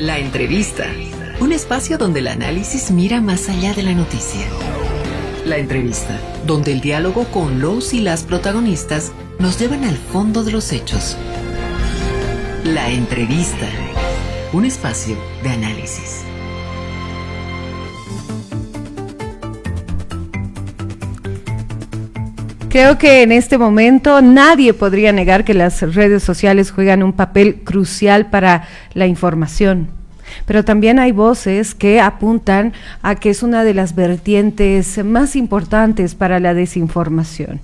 La entrevista, un espacio donde el análisis mira más allá de la noticia. La entrevista, donde el diálogo con los y las protagonistas nos llevan al fondo de los hechos. La entrevista, un espacio de análisis. Creo que en este momento nadie podría negar que las redes sociales juegan un papel crucial para la información. Pero también hay voces que apuntan a que es una de las vertientes más importantes para la desinformación.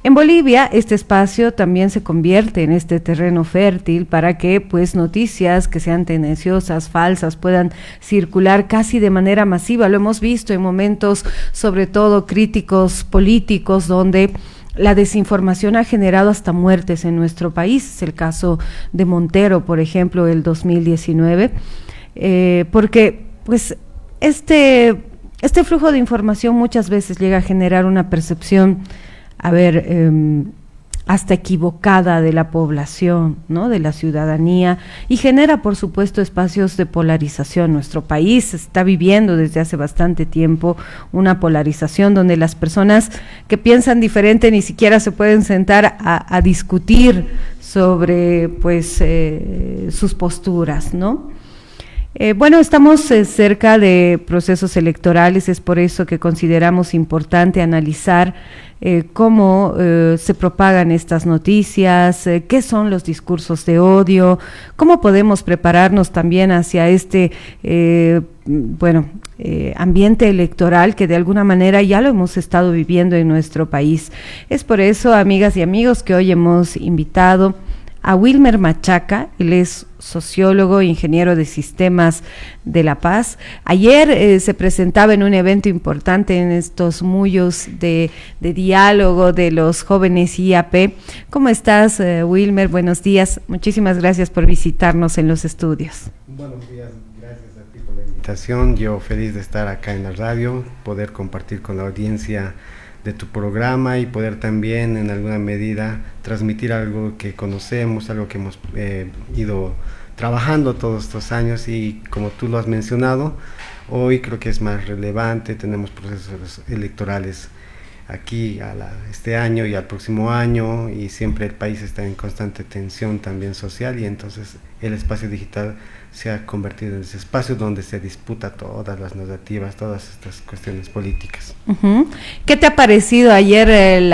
En Bolivia, este espacio también se convierte en este terreno fértil para que pues noticias que sean tendenciosas, falsas, puedan circular casi de manera masiva. Lo hemos visto en momentos, sobre todo críticos políticos, donde la desinformación ha generado hasta muertes en nuestro país. Es el caso de Montero, por ejemplo, el 2019, porque pues este flujo de información muchas veces llega a generar una percepción hasta equivocada de la población, ¿no? De la ciudadanía, y genera, por supuesto, espacios de polarización. Nuestro país está viviendo desde hace bastante tiempo una polarización donde las personas que piensan diferente ni siquiera se pueden sentar a discutir sobre pues sus posturas, ¿no? Bueno, estamos cerca de procesos electorales, es por eso que consideramos importante analizar cómo se propagan estas noticias, qué son los discursos de odio, cómo podemos prepararnos también hacia este ambiente electoral que de alguna manera ya lo hemos estado viviendo en nuestro país. Es por eso, amigas y amigos, que hoy hemos invitado a Wilmer Machaca. Él es sociólogo, ingeniero de sistemas de La Paz. Ayer se presentaba en un evento importante en estos mullos de diálogo de los jóvenes IAP. ¿Cómo estás, Wilmer? Buenos días. Muchísimas gracias por visitarnos en los estudios. Buenos días, gracias a ti por la invitación. Yo feliz de estar acá en la radio, poder compartir con la audiencia de tu programa y poder también en alguna medida transmitir algo que conocemos, algo que hemos ido trabajando todos estos años, y como tú lo has mencionado, hoy creo que es más relevante. Tenemos procesos electorales aquí este año y al próximo año, y siempre el país está en constante tensión también social, y entonces el espacio digital se ha convertido en ese espacio donde se disputa todas las narrativas, todas estas cuestiones políticas. Uh-huh. ¿Qué te ha parecido ayer el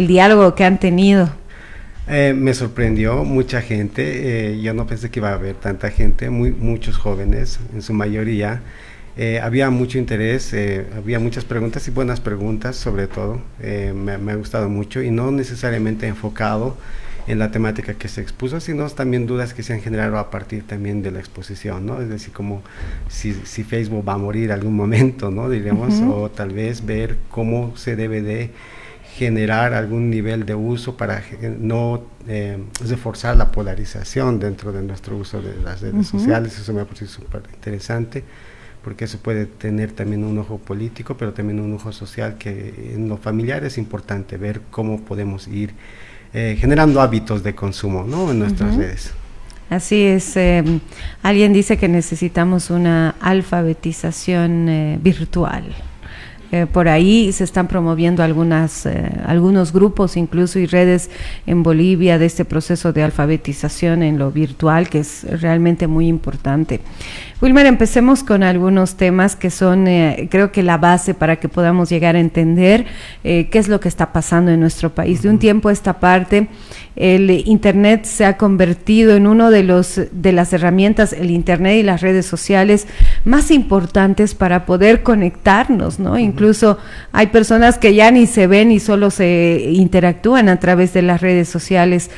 diálogo que han tenido? Me sorprendió mucha gente. Yo no pensé que iba a haber tanta gente, muchos jóvenes en su mayoría. Había mucho interés, había muchas preguntas y buenas preguntas sobre todo. Me ha gustado mucho, y no necesariamente enfocado en la temática que se expuso, sino también dudas que se han generado a partir también de la exposición, ¿no? Es decir, como si Facebook va a morir algún momento, ¿no? Diremos, uh-huh. O tal vez ver cómo se debe de generar algún nivel de uso para no reforzar la polarización dentro de nuestro uso de las redes uh-huh. sociales. Eso me ha parecido súper interesante, porque eso puede tener también un ojo político, pero también un ojo social, que en lo familiar es importante ver cómo podemos ir generando hábitos de consumo, ¿no? En nuestras uh-huh. redes. Así es. Alguien dice que necesitamos una alfabetización virtual. Por ahí se están promoviendo algunos grupos incluso y redes en Bolivia de este proceso de alfabetización en lo virtual, que es realmente muy importante. Wilmer, empecemos con algunos temas que son creo que la base para que podamos llegar a entender qué es lo que está pasando en nuestro país. De un tiempo a esta parte, el Internet se ha convertido en uno de las herramientas, el Internet y las redes sociales más importantes para poder conectarnos, ¿no? Uh-huh. Incluso hay personas que ya ni se ven y solo se interactúan a través de las redes sociales.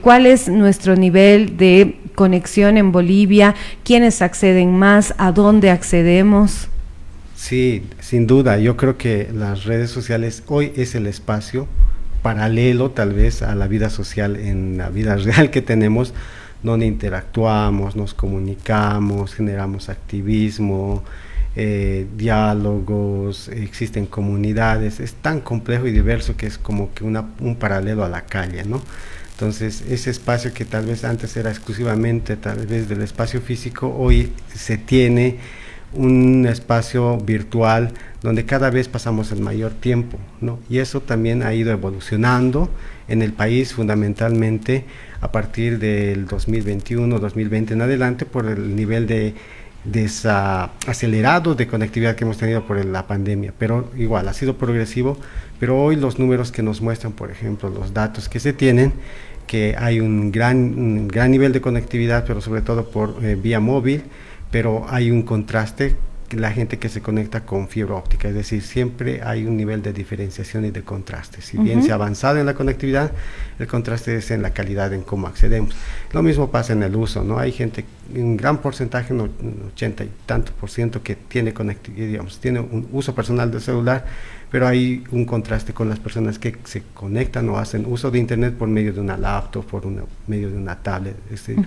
¿Cuál es nuestro nivel de conexión en Bolivia? ¿Quiénes acceden más? ¿A dónde accedemos? Sí, sin duda. Yo creo que las redes sociales hoy es el espacio paralelo tal vez a la vida social, en la vida real que tenemos, donde interactuamos, nos comunicamos, generamos activismo, diálogos, existen comunidades. Es tan complejo y diverso que es como que un paralelo a la calle, ¿no? Entonces, ese espacio que tal vez antes era exclusivamente tal vez del espacio físico, hoy se tiene un espacio virtual donde cada vez pasamos el mayor tiempo, ¿no? Y eso también ha ido evolucionando en el país fundamentalmente a partir del 2021, 2020 en adelante por el nivel de acelerado de conectividad que hemos tenido por la pandemia, pero igual ha sido progresivo, pero hoy los números que nos muestran, por ejemplo, los datos que se tienen, que hay un gran nivel de conectividad, pero sobre todo por vía móvil, pero hay un contraste, la gente que se conecta con fibra óptica, es decir, siempre hay un nivel de diferenciación y de contraste. Si bien se ha avanzado en la conectividad, el contraste es en la calidad en cómo accedemos. Lo mismo pasa en el uso, ¿no? Hay gente, un gran porcentaje, un 80 y tanto por ciento que tiene conectividad, digamos, tiene un uso personal del celular, pero hay un contraste con las personas que se conectan o hacen uso de internet por medio de una laptop, medio de una tablet,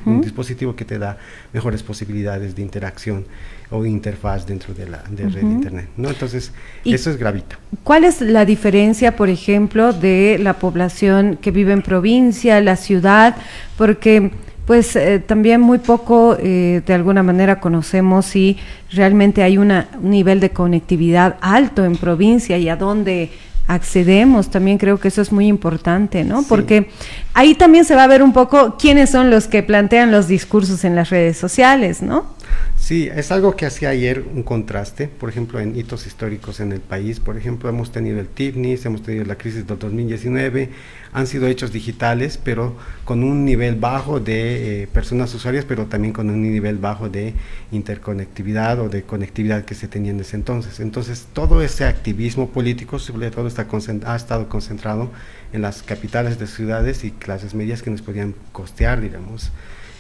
un dispositivo que te da mejores posibilidades de interacción o interfaz dentro de red de internet, ¿no? Entonces, eso es gravita. ¿Cuál es la diferencia, por ejemplo, de la población que vive en provincia, la ciudad? Porque pues también muy poco de alguna manera conocemos si realmente hay un nivel de conectividad alto en provincia y a dónde accedemos. También creo que eso es muy importante, ¿no? Sí. Porque ahí también se va a ver un poco quiénes son los que plantean los discursos en las redes sociales, ¿no? Sí, es algo que hacía ayer un contraste, por ejemplo, en hitos históricos en el país. Por ejemplo, hemos tenido el TIFNIS, hemos tenido la crisis del 2019, han sido hechos digitales, pero con un nivel bajo de personas usuarias, pero también con un nivel bajo de interconectividad o de conectividad que se tenía en ese entonces. Entonces, todo ese activismo político, sobre todo, ha estado concentrado en las capitales de ciudades y clases medias que nos podían costear, digamos,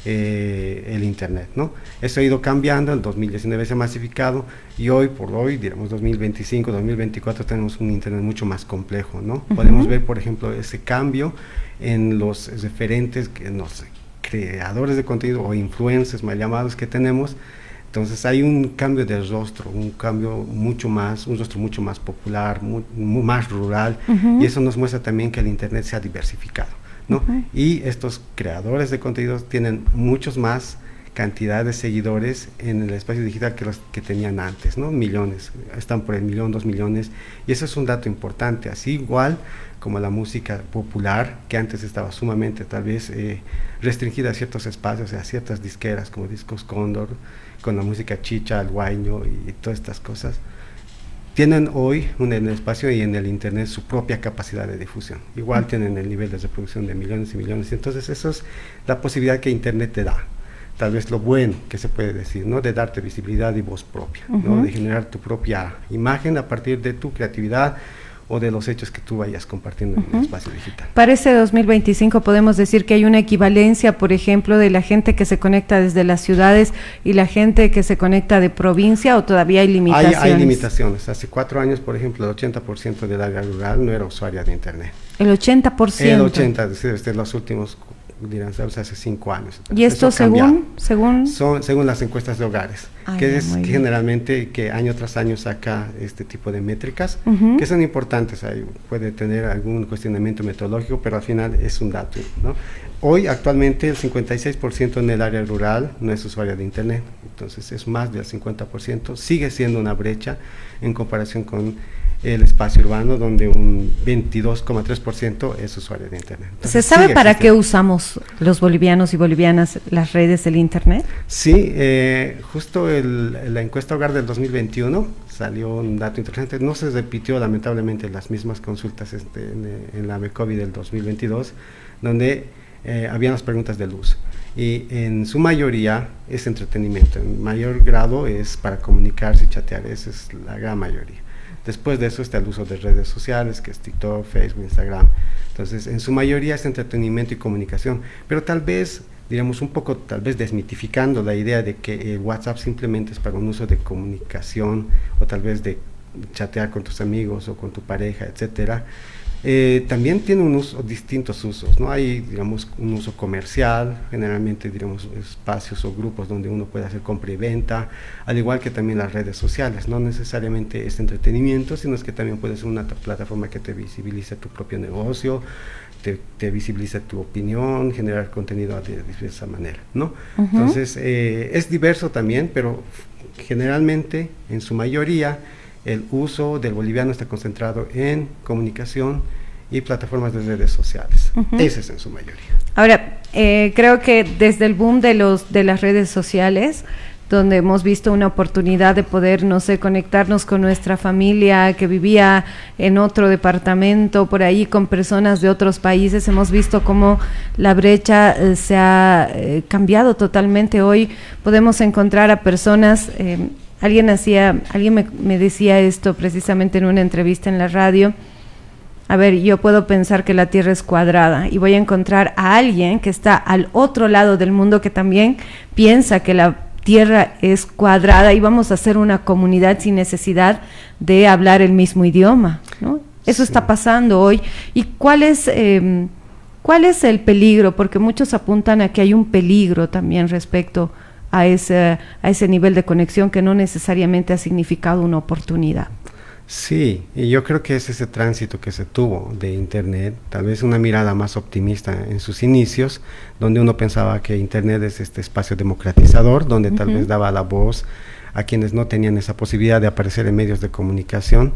el internet, ¿no? Eso ha ido cambiando, el 2019 se ha masificado y hoy por hoy, digamos 2025, 2024 tenemos un internet mucho más complejo, ¿no? Podemos ver, por ejemplo, ese cambio en los referentes, en los creadores de contenido o influencers mal llamados que tenemos. Entonces hay un cambio de rostro, un rostro mucho más popular, más rural, y eso nos muestra también que el internet se ha diversificado, ¿no? Y estos creadores de contenidos tienen muchos más cantidad de seguidores en el espacio digital que los que tenían antes, ¿no? Millones, están por el 1 millón, 2 millones, y eso es un dato importante, así igual como la música popular, que antes estaba sumamente tal vez restringida a ciertos espacios, a ciertas disqueras como Discos Cóndor, con la música chicha, el guayno y todas estas cosas. Tienen hoy en el espacio y en el internet su propia capacidad de difusión. Igual tienen el nivel de reproducción de millones y millones. Entonces eso es la posibilidad que internet te da. Tal vez lo bueno que se puede decir, ¿no? De darte visibilidad y voz propia, ¿no? De generar tu propia imagen a partir de tu creatividad o de los hechos que tú vayas compartiendo en el espacio digital. Para ese 2025 podemos decir que hay una equivalencia, por ejemplo, de la gente que se conecta desde las ciudades y la gente que se conecta de provincia, ¿o todavía hay limitaciones? Hay limitaciones. Hace 4 años, por ejemplo, el 80% del área rural no era usuaria de internet. ¿El 80%? El 80%, desde los últimos, dirán, hace 5 años. ¿Y esto según? Según las encuestas de hogares, que es generalmente que año tras año saca este tipo de métricas, que son importantes. Ahí puede tener algún cuestionamiento metodológico, pero al final es un dato, ¿no? Hoy, actualmente, el 56% en el área rural no es usuario de internet, entonces es más del 50%, sigue siendo una brecha en comparación con el espacio urbano, donde un 22,3% es usuario de internet. Entonces, ¿se sabe para qué usamos los bolivianos y bolivianas las redes del internet? Sí, justo la encuesta hogar del 2021 salió un dato interesante. No se repitió lamentablemente las mismas consultas en la MECOVI del 2022, donde habían las preguntas de luz. Y en su mayoría es entretenimiento, en mayor grado es para comunicarse y chatear, esa es la gran mayoría. Después de eso está el uso de redes sociales, que es TikTok, Facebook, Instagram. Entonces, en su mayoría es entretenimiento y comunicación, pero tal vez, digamos, un poco, tal vez desmitificando la idea de que WhatsApp simplemente es para un uso de comunicación, o tal vez de chatear con tus amigos o con tu pareja, etcétera. También tiene distintos usos, ¿no? Hay, digamos, un uso comercial, generalmente, digamos, espacios o grupos donde uno puede hacer compra y venta, al igual que también las redes sociales. No necesariamente es entretenimiento, sino es que también puede ser una plataforma que te visibilice tu propio negocio, te visibiliza tu opinión, generar contenido de esa manera, ¿no? Entonces, es diverso también, pero generalmente, en su mayoría, el uso del boliviano está concentrado en comunicación y plataformas de redes sociales. Ese es en su mayoría. Ahora, creo que desde el boom de las redes sociales, donde hemos visto una oportunidad de poder, no sé, conectarnos con nuestra familia que vivía en otro departamento, por ahí con personas de otros países, hemos visto cómo la brecha se ha cambiado totalmente. Hoy podemos encontrar a personas, alguien me decía esto precisamente en una entrevista en la radio. A ver, yo puedo pensar que la Tierra es cuadrada y voy a encontrar a alguien que está al otro lado del mundo que también piensa que la Tierra es cuadrada y vamos a hacer una comunidad sin necesidad de hablar el mismo idioma, ¿no? Eso está pasando hoy. ¿Y cuál es el peligro? Porque muchos apuntan a que hay un peligro también respecto a ese nivel de conexión que no necesariamente ha significado una oportunidad. Sí, y yo creo que es ese tránsito que se tuvo de Internet, tal vez una mirada más optimista en sus inicios, donde uno pensaba que Internet es este espacio democratizador, donde tal vez daba la voz a quienes no tenían esa posibilidad de aparecer en medios de comunicación,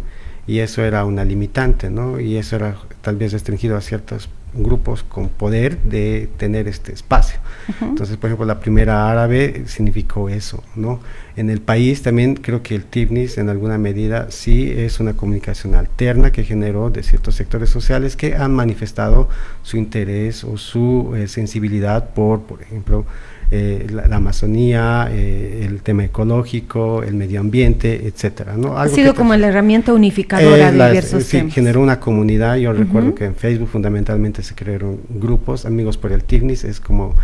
y eso era una limitante, ¿no? Y eso era tal vez restringido a ciertos grupos con poder de tener este espacio. Entonces, por ejemplo, la primera árabe significó eso, ¿no? En el país también creo que el TIFNIS en alguna medida sí es una comunicación alterna que generó de ciertos sectores sociales que han manifestado su interés o su sensibilidad por ejemplo, la Amazonía, el tema ecológico, el medio ambiente, etcétera, ¿no? Ha sido como la herramienta unificadora de diversos temas. Sí, generó una comunidad. Yo recuerdo que en Facebook fundamentalmente se crearon grupos, Amigos por el TIFNIS, es como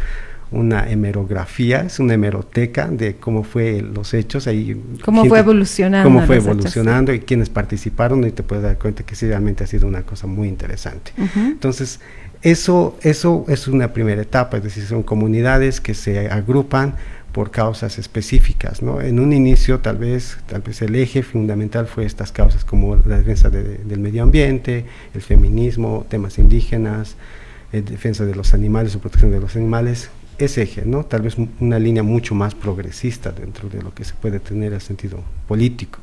una hemerografía, es una hemeroteca de cómo fue los hechos, ahí cómo fue evolucionando y quienes participaron, y te puedes dar cuenta que sí, realmente ha sido una cosa muy interesante. Entonces, eso es una primera etapa, es decir, son comunidades que se agrupan por causas específicas, ¿no? En un inicio tal vez el eje fundamental fue estas causas como la defensa del medio ambiente, el feminismo, temas indígenas, defensa de los animales o protección de los animales, ese eje, ¿no? Tal vez una línea mucho más progresista dentro de lo que se puede tener en sentido político,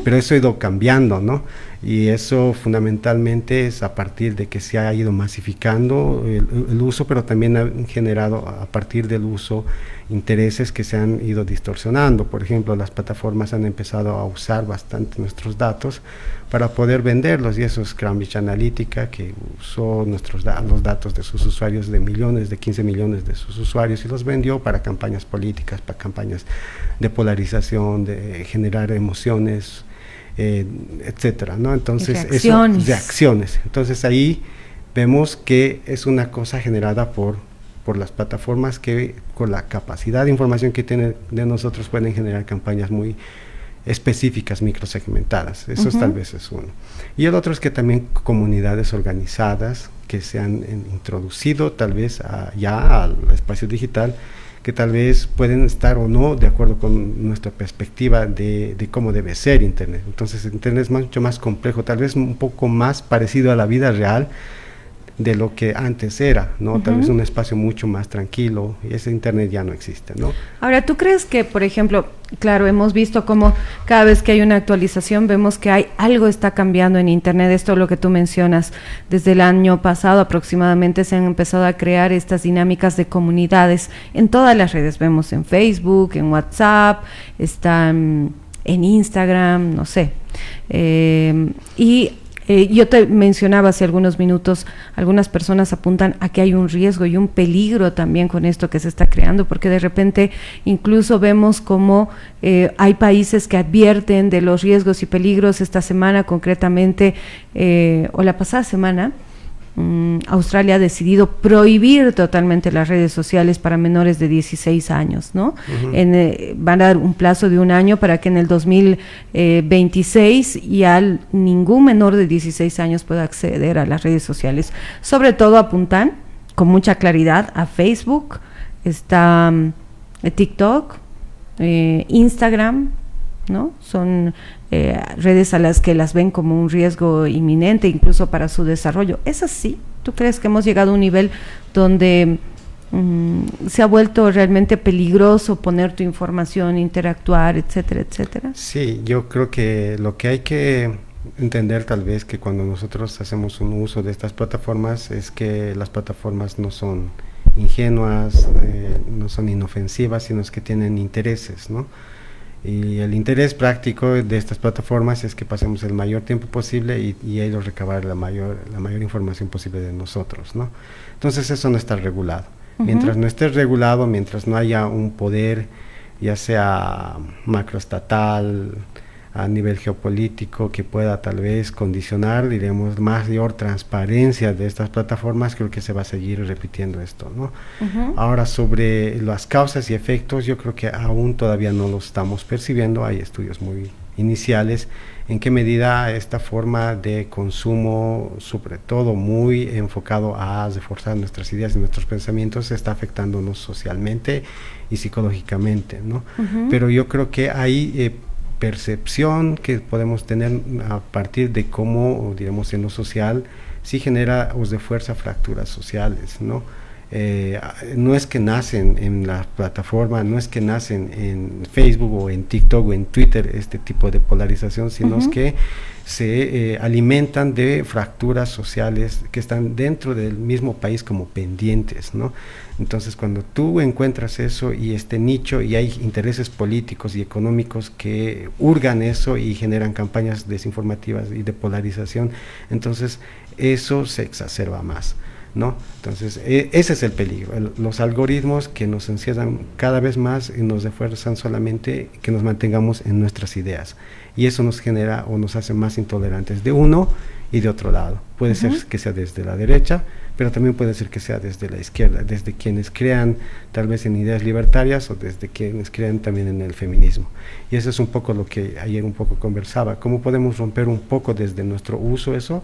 pero eso ha ido cambiando, ¿no? Y eso fundamentalmente es a partir de que se ha ido masificando el uso, pero también ha generado a partir del uso intereses que se han ido distorsionando. Por ejemplo, las plataformas han empezado a usar bastante nuestros datos para poder venderlos, y eso es Cambridge Analytica, que usó los datos de sus usuarios, de 15 millones de sus usuarios, y los vendió para campañas políticas, para campañas de polarización, de generar emociones, etcétera, ¿no? Entonces, reacciones. Entonces ahí vemos que es una cosa generada por las plataformas que con la capacidad de información que tienen de nosotros pueden generar campañas muy específicas, microsegmentadas. Eso tal vez es uno. Y el otro es que también comunidades organizadas que se han introducido tal vez ya al espacio digital, que tal vez pueden estar o no de acuerdo con nuestra perspectiva de cómo debe ser Internet. Entonces Internet es mucho más complejo, tal vez un poco más parecido a la vida real de lo que antes era, ¿no? Tal vez un espacio mucho más tranquilo, y ese Internet ya no existe, ¿no? Ahora, ¿tú crees que, por ejemplo, claro, hemos visto cómo cada vez que hay una actualización vemos que algo está cambiando en Internet? Esto es lo que tú mencionas, desde el año pasado aproximadamente se han empezado a crear estas dinámicas de comunidades en todas las redes, vemos en Facebook, en WhatsApp, están en Instagram, no sé, yo te mencionaba hace algunos minutos, algunas personas apuntan a que hay un riesgo y un peligro también con esto que se está creando, porque de repente incluso vemos como hay países que advierten de los riesgos y peligros. Esta semana concretamente, o la pasada semana, Australia ha decidido prohibir totalmente las redes sociales para menores de 16 años, ¿no? Van a dar un plazo de 1 año para que en el 2026 ya ningún menor de 16 años pueda acceder a las redes sociales. Sobre todo apuntan con mucha claridad a Facebook, está TikTok, Instagram, ¿no? Son redes a las que las ven como un riesgo inminente incluso para su desarrollo. ¿Es así? ¿Tú crees que hemos llegado a un nivel donde se ha vuelto realmente peligroso poner tu información, interactuar, etcétera, etcétera? Sí, yo creo que lo que hay que entender tal vez que cuando nosotros hacemos un uso de estas plataformas es que las plataformas no son ingenuas, no son inofensivas, sino es que tienen intereses, ¿no? Y el interés práctico de estas plataformas es que pasemos el mayor tiempo posible y ellos recabar la mayor información posible de nosotros, ¿no? Entonces eso no está regulado. Mientras no esté regulado, mientras no haya un poder, ya sea macroestatal, a nivel geopolítico, que pueda tal vez condicionar, diremos, mayor transparencia de estas plataformas, creo que se va a seguir repitiendo esto, ¿no? Ahora, sobre las causas y efectos, yo creo que aún todavía no lo estamos percibiendo, hay estudios muy iniciales, en qué medida esta forma de consumo, sobre todo muy enfocado a reforzar nuestras ideas y nuestros pensamientos, está afectándonos socialmente y psicológicamente, ¿no? Pero yo creo que hay percepción que podemos tener a partir de cómo, digamos, en lo social, sí genera o de fuerza fracturas sociales, ¿no? No es que nacen en la plataforma, no es que nacen en Facebook o en TikTok o en Twitter este tipo de polarización, sino es que se alimentan de fracturas sociales que están dentro del mismo país como pendientes, ¿no? Entonces, cuando tú encuentras eso y este nicho y hay intereses políticos y económicos que hurgan eso y generan campañas desinformativas y de polarización, entonces eso se exacerba más, ¿no? Entonces, ese es el peligro, los algoritmos que nos encierran cada vez más y nos refuerzan solamente que nos mantengamos en nuestras ideas, y eso nos genera o nos hace más intolerantes de uno y de otro lado. Puede ser que sea desde la derecha, pero también puede ser que sea desde la izquierda, desde quienes crean tal vez en ideas libertarias o desde quienes crean también en el feminismo. Y eso es un poco lo que ayer un poco conversaba, cómo podemos romper un poco desde nuestro uso eso,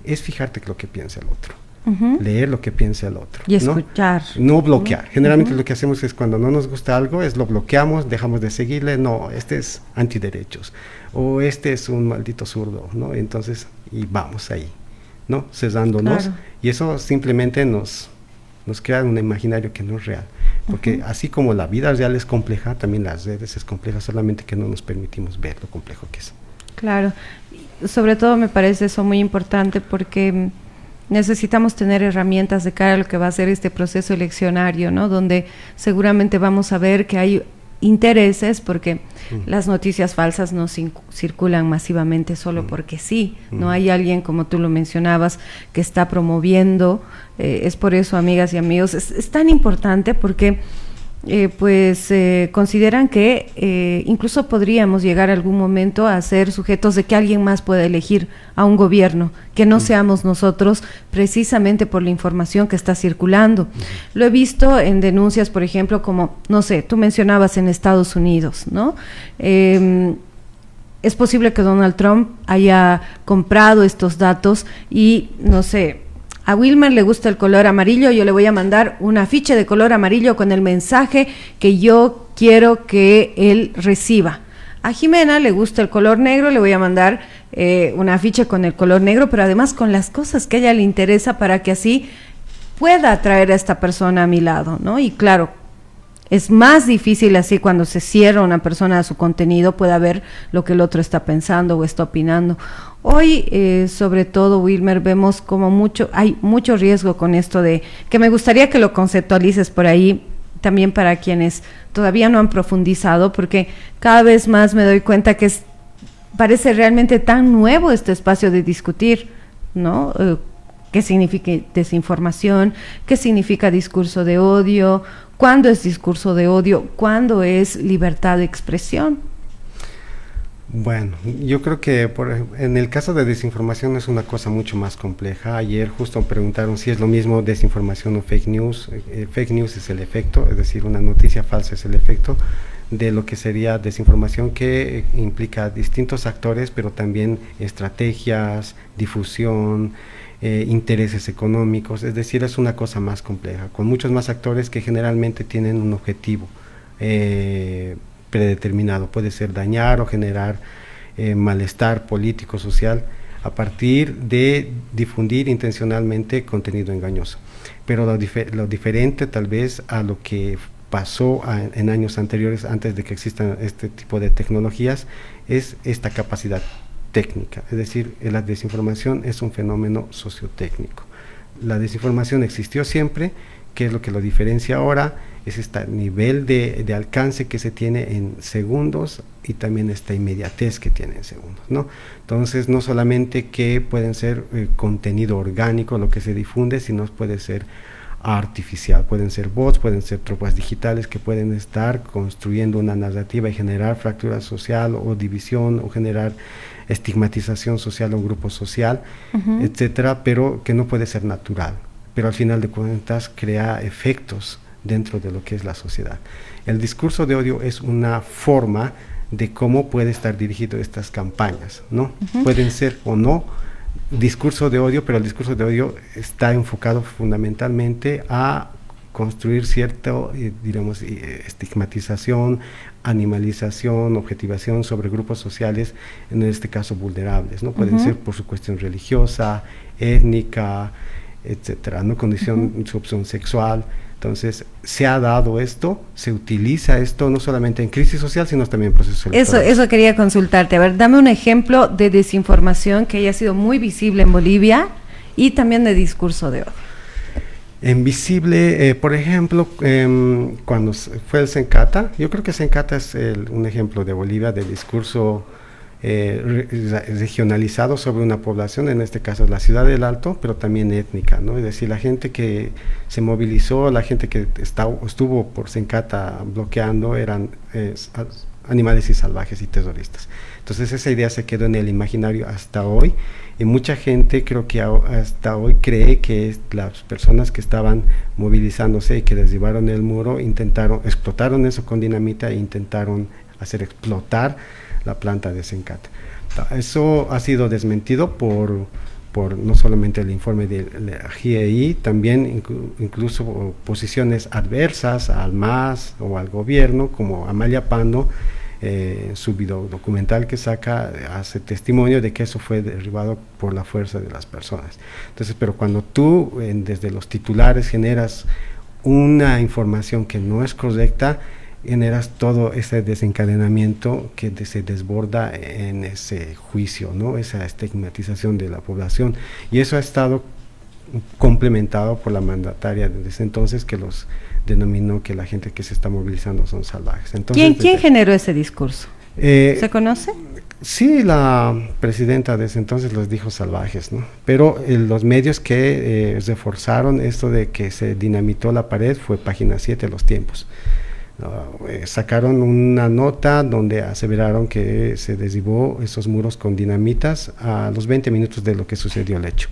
es fijarte lo que piensa el otro. Leer lo que piensa el otro y escuchar, no bloquear. Generalmente lo que hacemos es cuando no nos gusta algo es lo bloqueamos, dejamos de seguirle, no, este es antiderechos o este es un maldito zurdo, ¿no? Entonces, y vamos ahí, ¿no? Cerrándonos, y eso simplemente nos crea un imaginario que no es real, porque así como la vida real es compleja, también las redes es compleja, solamente que no nos permitimos ver lo complejo que es. Claro, sobre todo me parece eso muy importante porque necesitamos tener herramientas de cara a lo que va a ser este proceso eleccionario, ¿no? Donde seguramente vamos a ver que hay intereses, porque las noticias falsas no circulan masivamente solo porque sí, no hay alguien, como tú lo mencionabas, que está promoviendo, es por eso, amigas y amigos, es tan importante porque consideran que incluso podríamos llegar algún momento a ser sujetos de que alguien más pueda elegir a un gobierno, que no seamos nosotros, precisamente por la información que está circulando. Lo he visto en denuncias, por ejemplo, como, no sé, tú mencionabas en Estados Unidos, ¿no? Es posible que Donald Trump haya comprado estos datos y, no sé, a Wilmer le gusta el color amarillo, yo le voy a mandar un afiche de color amarillo con el mensaje que yo quiero que él reciba. A Jimena le gusta el color negro, le voy a mandar un afiche con el color negro, pero además con las cosas que a ella le interesa para que así pueda atraer a esta persona a mi lado, ¿no? Y claro, es más difícil así cuando se cierra una persona a su contenido, pueda ver lo que el otro está pensando o está opinando. Hoy, sobre todo, Wilmer, vemos como hay mucho riesgo con esto de, que me gustaría que lo conceptualices por ahí, también para quienes todavía no han profundizado, porque cada vez más me doy cuenta que parece realmente tan nuevo este espacio de discutir, ¿no? ¿Qué significa desinformación? ¿Qué significa discurso de odio? ¿Cuándo es discurso de odio? ¿Cuándo es libertad de expresión? Bueno, yo creo que en el caso de desinformación es una cosa mucho más compleja. Ayer justo preguntaron si es lo mismo desinformación o fake news. Fake news es el efecto, es decir, una noticia falsa es el efecto de lo que sería desinformación, que implica distintos actores, pero también estrategias, difusión, intereses económicos, es decir, es una cosa más compleja, con muchos más actores que generalmente tienen un objetivo predeterminado, puede ser dañar o generar malestar político, social a partir de difundir intencionalmente contenido engañoso. Pero lo diferente tal vez a lo que pasó en años anteriores, antes de que existan este tipo de tecnologías, es esta capacidad técnica. Es decir, la desinformación es un fenómeno sociotécnico. La desinformación existió siempre. ¿Qué es lo que lo diferencia ahora? Es este nivel de alcance que se tiene en segundos y también esta inmediatez que tiene en segundos, ¿no? Entonces, no solamente que pueden ser contenido orgánico lo que se difunde, sino puede ser artificial, pueden ser bots, pueden ser tropas digitales que pueden estar construyendo una narrativa y generar fractura social o división o generar estigmatización social a un grupo social, etcétera, pero que no puede ser natural, pero al final de cuentas crea efectos dentro de lo que es la sociedad. El discurso de odio es una forma de cómo puede estar dirigido estas campañas, ¿no? Pueden ser o no discurso de odio, pero el discurso de odio está enfocado fundamentalmente a construir cierta, digamos, estigmatización, animalización, objetivación sobre grupos sociales, en este caso vulnerables, ¿no? Pueden ser por su cuestión religiosa, étnica, etcétera, ¿no? Condición, su opción sexual. Entonces, se ha dado esto, se utiliza esto no solamente en crisis social, sino también en procesos electorales. Eso quería consultarte. A ver, dame un ejemplo de desinformación que haya sido muy visible en Bolivia y también de discurso de odio. En visible, por ejemplo, cuando fue el Sencata, yo creo que Sencata es un ejemplo de Bolivia de discurso regionalizado sobre una población, en este caso la ciudad del Alto, pero también étnica, ¿no? Es decir, la gente que se movilizó, la gente que estuvo por Sencata bloqueando eran animales y salvajes y terroristas. Entonces esa idea se quedó en el imaginario hasta hoy, y mucha gente creo que hasta hoy cree que las personas que estaban movilizándose y que derribaron el muro explotaron eso con dinamita e intentaron hacer explotar la planta de Sencata. Eso ha sido desmentido por no solamente el informe de la GIEI, también incluso posiciones adversas al MAS o al gobierno, como Amalia Pando, su video documental que saca, hace testimonio de que eso fue derribado por la fuerza de las personas. Entonces, pero cuando tú desde los titulares generas una información que no es correcta, generas todo ese desencadenamiento que se desborda en ese juicio, ¿no? Esa estigmatización de la población, y eso ha estado complementado por la mandataria desde entonces, que los denominó que la gente que se está movilizando son salvajes. Entonces, ¿Quién generó ese discurso? ¿Se conoce? Sí, la presidenta de ese entonces los dijo salvajes, ¿no? Pero los medios que reforzaron esto de que se dinamitó la pared fue Página 7, Los Tiempos. Sacaron una nota donde aseveraron que se derribó esos muros con dinamitas a los 20 minutos de lo que sucedió el hecho.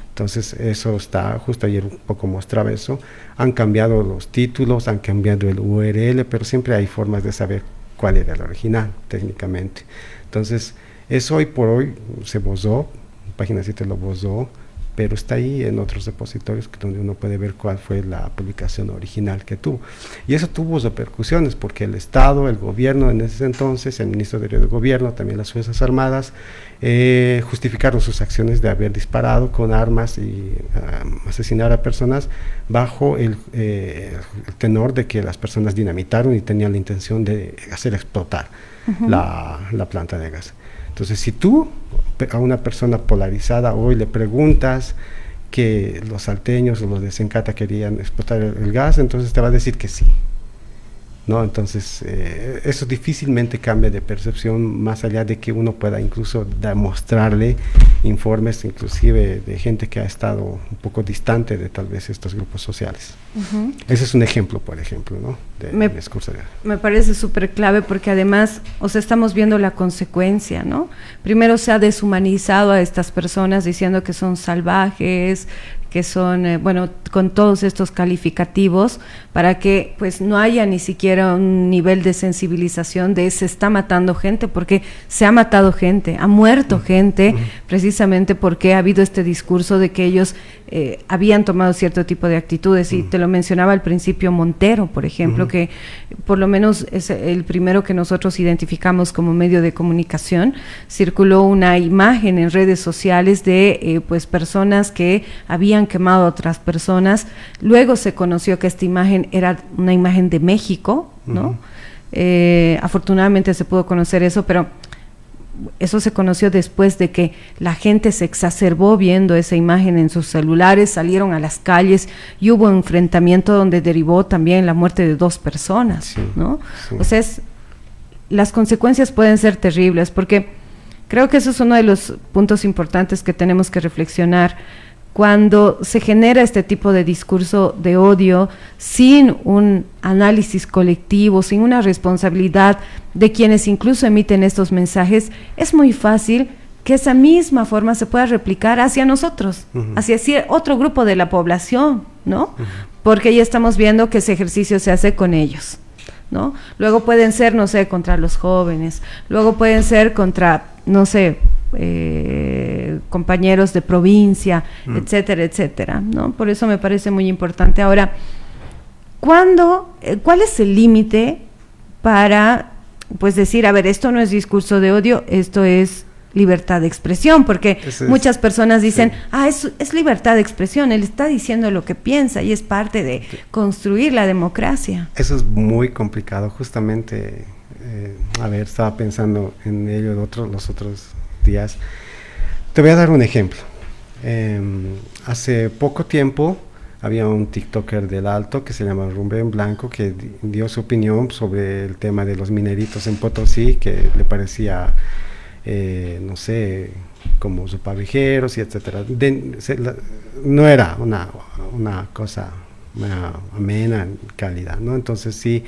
Entonces eso está, justo ayer un poco mostraba eso, han cambiado los títulos, han cambiado el URL, pero siempre hay formas de saber cuál era el original técnicamente. Entonces eso hoy por hoy se borró, Página 7 lo borró, pero está ahí en otros repositorios donde uno puede ver cuál fue la publicación original que tuvo. Y eso tuvo repercusiones, porque el Estado, el gobierno en ese entonces, el ministro de Gobierno, también las Fuerzas Armadas, justificaron sus acciones de haber disparado con armas y asesinar a personas bajo el tenor de que las personas dinamitaron y tenían la intención de hacer explotar la planta de gas. Entonces, si tú a una persona polarizada hoy le preguntas que los salteños o los de Sencata querían explotar el gas, entonces te va a decir que sí, ¿no? Entonces, eso difícilmente cambia de percepción, más allá de que uno pueda incluso mostrarle informes, inclusive de gente que ha estado un poco distante de tal vez estos grupos sociales. Ese es un ejemplo, por ejemplo, ¿no? De discurso. Me parece súper clave, porque además, o sea, estamos viendo la consecuencia, ¿no? Primero se ha deshumanizado a estas personas diciendo que son salvajes, que son, bueno, con todos estos calificativos, para que pues no haya ni siquiera un nivel de sensibilización de se está matando gente, porque se ha matado gente, ha muerto gente, precisamente porque ha habido este discurso de que ellos habían tomado cierto tipo de actitudes, y te lo mencionaba al principio Montero, por ejemplo, que por lo menos es el primero que nosotros identificamos como medio de comunicación. Circuló una imagen en redes sociales de pues personas que habían quemado a otras personas. Luego se conoció que esta imagen era una imagen de México, ¿no? Afortunadamente se pudo conocer eso, pero eso se conoció después de que la gente se exacerbó viendo esa imagen en sus celulares, salieron a las calles y hubo un enfrentamiento donde derivó también la muerte de 2 personas, ¿no? Sí. O sea, las consecuencias pueden ser terribles, porque creo que eso es uno de los puntos importantes que tenemos que reflexionar. Cuando se genera este tipo de discurso de odio sin un análisis colectivo, sin una responsabilidad de quienes incluso emiten estos mensajes, es muy fácil que esa misma forma se pueda replicar hacia nosotros, hacia otro grupo de la población, ¿no? Porque ya estamos viendo que ese ejercicio se hace con ellos, ¿no? Luego pueden ser, no sé, contra los jóvenes, luego pueden ser contra, no sé, compañeros de provincia, etcétera, etcétera, ¿no? Por eso me parece muy importante. Ahora, ¿cuál es el límite para, pues, decir, a ver, esto no es discurso de odio, esto es libertad de expresión? Porque muchas personas dicen, es libertad de expresión, él está diciendo lo que piensa y es parte de construir la democracia. Eso es muy complicado, justamente, estaba pensando en ello los otros días. Te voy a dar un ejemplo. Hace poco tiempo había un TikToker del Alto que se llama Rubén Blanco, que dio su opinión sobre el tema de los mineritos en Potosí, que le parecía, no sé, como zupavijeros y etcétera. No era una cosa amena, cálida, ¿no? Entonces sí,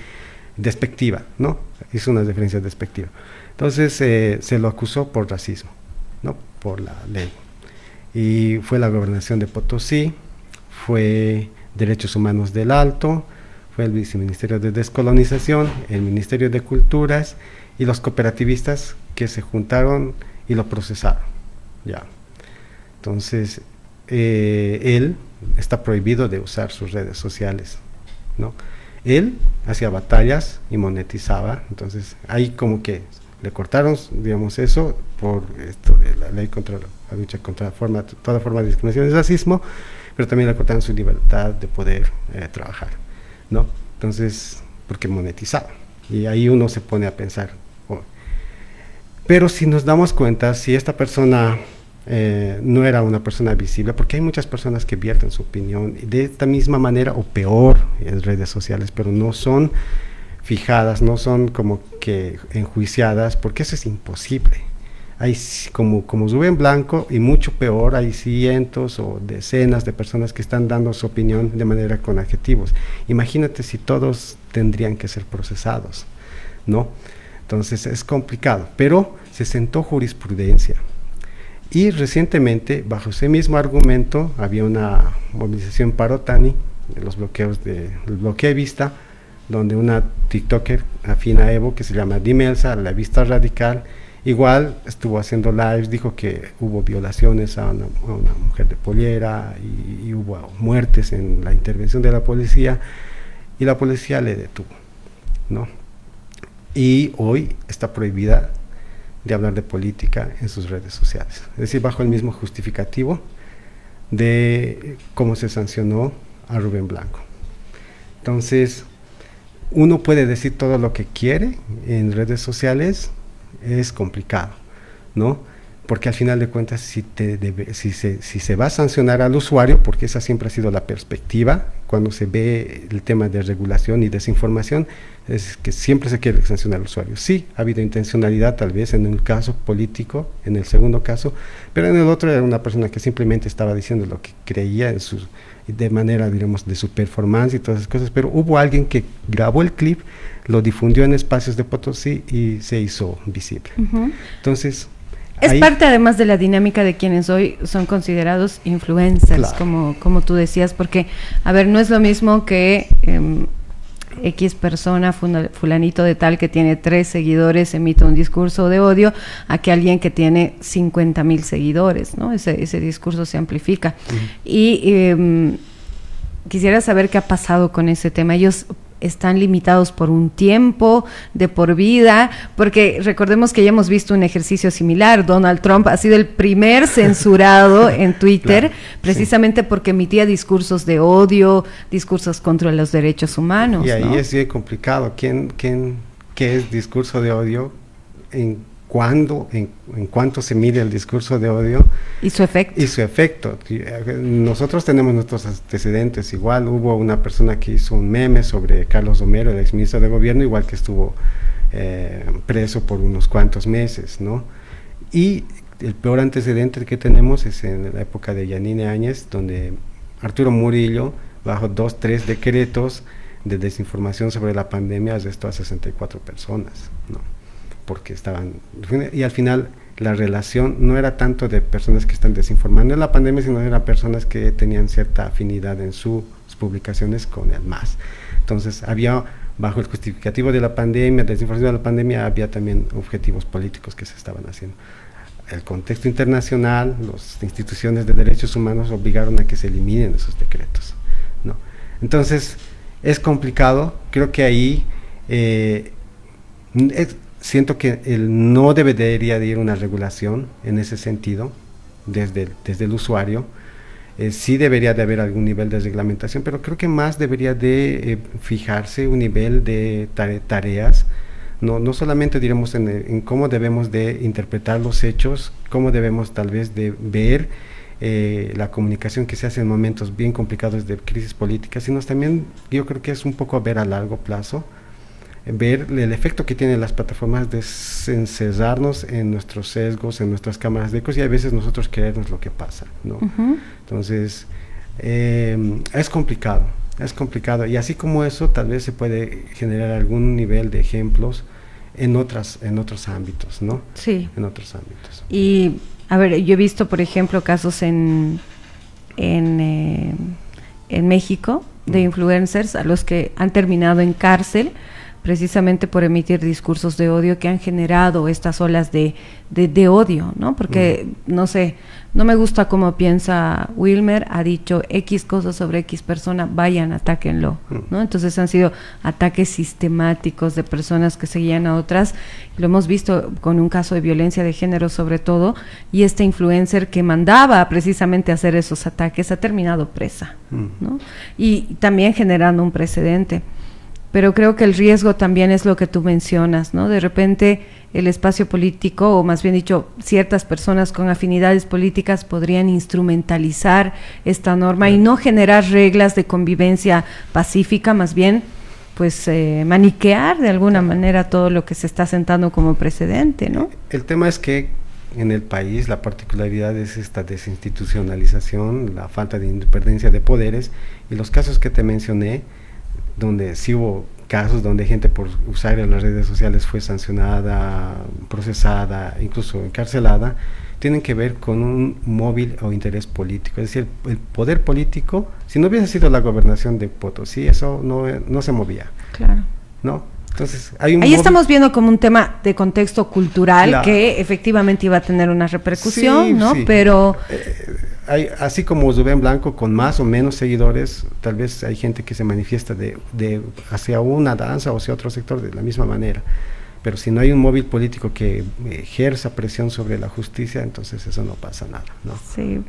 despectiva, ¿no? Hizo una referencia despectiva. Entonces se lo acusó por racismo, ¿no? Por la ley. Y fue la gobernación de Potosí, fue Derechos Humanos del Alto, fue el Viceministerio de Descolonización, el Ministerio de Culturas y los cooperativistas que se juntaron y lo procesaron. Ya. Entonces, él está prohibido de usar sus redes sociales, ¿no? Él hacía batallas y monetizaba, entonces ahí como que le cortaron, digamos, eso por esto de la ley contra la lucha contra toda forma de discriminación y racismo, pero también le cortaron su libertad de poder trabajar, ¿no? Entonces, porque monetizaba, y ahí uno se pone a pensar, pero si nos damos cuenta, si esta persona no era una persona visible, porque hay muchas personas que vierten su opinión de esta misma manera o peor en redes sociales, pero no son fijadas, no son como que enjuiciadas, porque eso es imposible. Hay como Rubén Blanco, y mucho peor, hay cientos o decenas de personas que están dando su opinión de manera con adjetivos. Imagínate si todos tendrían que ser procesados, ¿no? Entonces es complicado, pero se sentó jurisprudencia. Y recientemente, bajo ese mismo argumento, había una movilización Parotani, de los bloqueos del bloqueo Vista, donde una TikToker afín a Evo, que se llama Dimelsa, la Vista Radical, igual estuvo haciendo lives, dijo que hubo violaciones a una mujer de pollera y hubo muertes en la intervención de la policía, y la policía le detuvo, ¿no? Y hoy está prohibida de hablar de política en sus redes sociales, es decir, bajo el mismo justificativo de cómo se sancionó a Rubén Blanco. Entonces, uno puede decir todo lo que quiere en redes sociales, es complicado, ¿no? Porque al final de cuentas, si se va a sancionar al usuario, porque esa siempre ha sido la perspectiva, cuando se ve el tema de regulación y desinformación, es que siempre se quiere sancionar al usuario. Sí, ha habido intencionalidad tal vez en el caso político, en el segundo caso, pero en el otro era una persona que simplemente estaba diciendo lo que creía de manera, digamos, de su performance y todas esas cosas, pero hubo alguien que grabó el clip, lo difundió en espacios de Potosí y se hizo visible. Entonces, Es parte además de la dinámica de quienes hoy son considerados influencers, claro, como tú decías, porque, a ver, no es lo mismo que X persona, fulanito de tal, que tiene 3 seguidores, emite un discurso de odio, a que alguien que tiene 50,000 seguidores, ¿no? Ese discurso se amplifica. Y quisiera saber qué ha pasado con ese tema. Ellos están limitados por un tiempo, de por vida, porque recordemos que ya hemos visto un ejercicio similar. Donald Trump ha sido el primer censurado en Twitter, claro, precisamente porque emitía discursos de odio, discursos contra los derechos humanos. Y ahí, ¿no? es bien complicado. ¿Qué es discurso de odio? ¿En cuánto se mide el discurso de odio? Y su efecto. Nosotros tenemos nuestros antecedentes. Igual hubo una persona que hizo un meme sobre Carlos Romero, el exministro de gobierno, igual que estuvo preso por unos cuantos meses, ¿no? Y el peor antecedente que tenemos es en la época de Yanine Áñez, donde Arturo Murillo, bajo 2-3 decretos de desinformación sobre la pandemia, arrestó a 64 personas, ¿no? Porque estaban, y al final la relación no era tanto de personas que están desinformando en la pandemia, sino eran personas que tenían cierta afinidad en sus publicaciones con el MAS. Entonces había, bajo el justificativo de la pandemia, de desinformación de la pandemia, había también objetivos políticos que se estaban haciendo. El contexto internacional, las instituciones de derechos humanos obligaron a que se eliminen esos decretos, ¿no? Entonces es complicado. Creo que ahí siento que no debería de ir una regulación en ese sentido desde el usuario. Sí debería de haber algún nivel de reglamentación, pero creo que más debería de fijarse un nivel de tareas, no solamente diremos en cómo debemos de interpretar los hechos, cómo debemos tal vez de ver la comunicación que se hace en momentos bien complicados de crisis política, sino también yo creo que es un poco ver a largo plazo, ver el efecto que tienen las plataformas de encerrarnos en nuestros sesgos, en nuestras cámaras de ecos, y a veces nosotros creernos lo que pasa, ¿no? Entonces es complicado, y así como eso tal vez se puede generar algún nivel de ejemplos en otros ámbitos, ¿no? Sí. En otros ámbitos. Y a ver, yo he visto por ejemplo casos en México de influencers a los que han terminado en cárcel precisamente por emitir discursos de odio que han generado estas olas de odio, ¿no? Porque, no sé, no me gusta cómo piensa Wilmer, ha dicho X cosas sobre X persona, vayan, atáquenlo, ¿no? Entonces han sido ataques sistemáticos de personas que seguían a otras, lo hemos visto con un caso de violencia de género sobre todo, y este influencer que mandaba precisamente hacer esos ataques ha terminado presa, ¿no? Y también generando un precedente. Pero creo que el riesgo también es lo que tú mencionas, ¿no? De repente el espacio político, o más bien dicho, ciertas personas con afinidades políticas podrían instrumentalizar esta norma y no generar reglas de convivencia pacífica, más bien, pues, maniquear de alguna manera todo lo que se está sentando como precedente, ¿no? El tema es que en el país la particularidad es esta desinstitucionalización, la falta de independencia de poderes, y los casos que te mencioné, donde sí hubo casos donde gente por usar las redes sociales fue sancionada, procesada, incluso encarcelada, tienen que ver con un móvil o interés político. Es decir, el poder político, si no hubiese sido la gobernación de Potosí, eso no se movía. Claro. ¿No? Entonces, ahí estamos viendo como un tema de contexto cultural que efectivamente iba a tener una repercusión, sí, ¿no? Sí. Pero así como Rubén Blanco, con más o menos seguidores, tal vez hay gente que se manifiesta hacia una danza o hacia otro sector de la misma manera. Pero si no hay un móvil político que ejerza presión sobre la justicia, entonces eso no pasa nada, ¿no? Sí.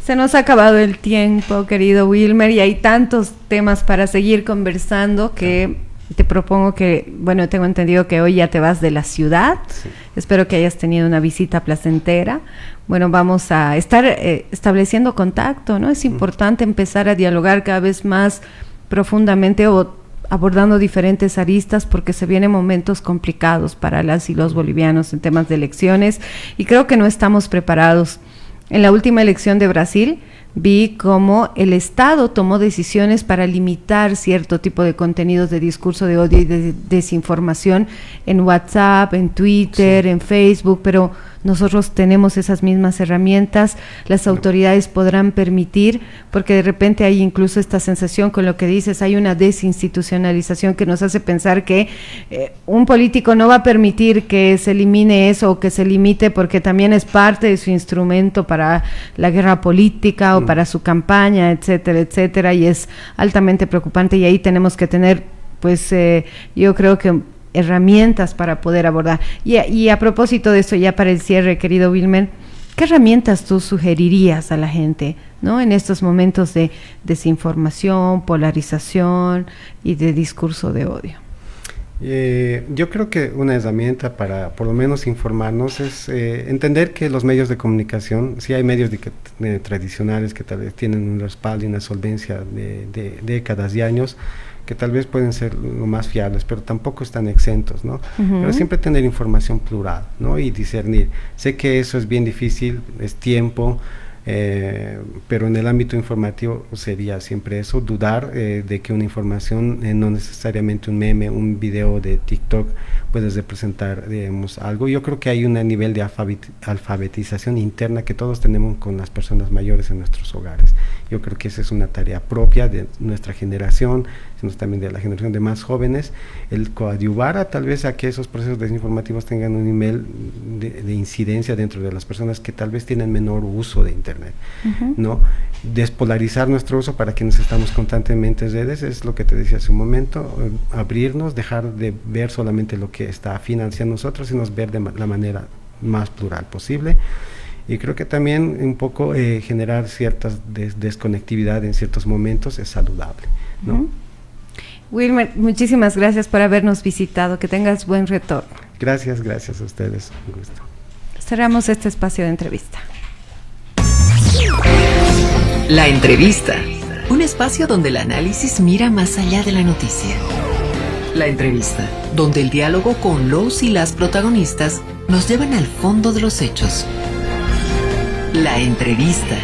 Se nos ha acabado el tiempo, querido Wilmer, y hay tantos temas para seguir conversando que te propongo que, bueno, tengo entendido que hoy ya te vas de la ciudad. Sí. Espero que hayas tenido una visita placentera. Bueno, vamos a estar estableciendo contacto, ¿no? Es importante empezar a dialogar cada vez más profundamente o abordando diferentes aristas, porque se vienen momentos complicados para las y los bolivianos en temas de elecciones, y creo que no estamos preparados. En la última elección de Brasil vi cómo el Estado tomó decisiones para limitar cierto tipo de contenidos de discurso de odio y de desinformación en WhatsApp, en Twitter, en Facebook, pero nosotros tenemos esas mismas herramientas, las autoridades podrán permitir, porque de repente hay incluso esta sensación con lo que dices, hay una desinstitucionalización que nos hace pensar que un político no va a permitir que se elimine eso o que se limite porque también es parte de su instrumento para la guerra política o para su campaña, etcétera, etcétera, y es altamente preocupante, y ahí tenemos que tener, pues yo creo que herramientas para poder abordar. Y a propósito de esto, ya para el cierre, querido Wilmer, ¿qué herramientas tú sugerirías a la gente, ¿no?, en estos momentos de desinformación, polarización y de discurso de odio? Yo creo que una herramienta para por lo menos informarnos es entender que los medios de comunicación, sí hay medios tradicionales que tal vez tienen un respaldo y una solvencia de décadas y años, que tal vez pueden ser lo más fiables, pero tampoco están exentos, ¿no? Pero siempre tener información plural, ¿no? Y discernir. Sé que eso es bien difícil, es tiempo, pero en el ámbito informativo sería siempre eso, dudar de que una información, no necesariamente un meme, un video de TikTok puede representar, digamos, algo. Yo creo que hay un nivel de alfabetización interna que todos tenemos con las personas mayores en nuestros hogares. Yo creo que esa es una tarea propia de nuestra generación, sino también de la generación de más jóvenes, el coadyuvar tal vez a que esos procesos desinformativos tengan un nivel de incidencia dentro de las personas que tal vez tienen menor uso de Internet, ¿no? Despolarizar nuestro uso para quienes estamos constantemente en redes, es lo que te decía hace un momento, abrirnos, dejar de ver solamente lo que está afín hacia nosotros, sino ver de la manera más plural posible. Y creo que también un poco generar cierta desconectividad en ciertos momentos es saludable, ¿no? Wilmer, muchísimas gracias por habernos visitado. Que tengas buen retorno. Gracias a ustedes. Un gusto. Cerramos este espacio de entrevista. La entrevista. Un espacio donde el análisis mira más allá de la noticia. La entrevista, donde el diálogo con los y las protagonistas nos llevan al fondo de los hechos. La entrevista.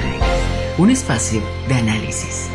Un espacio de análisis.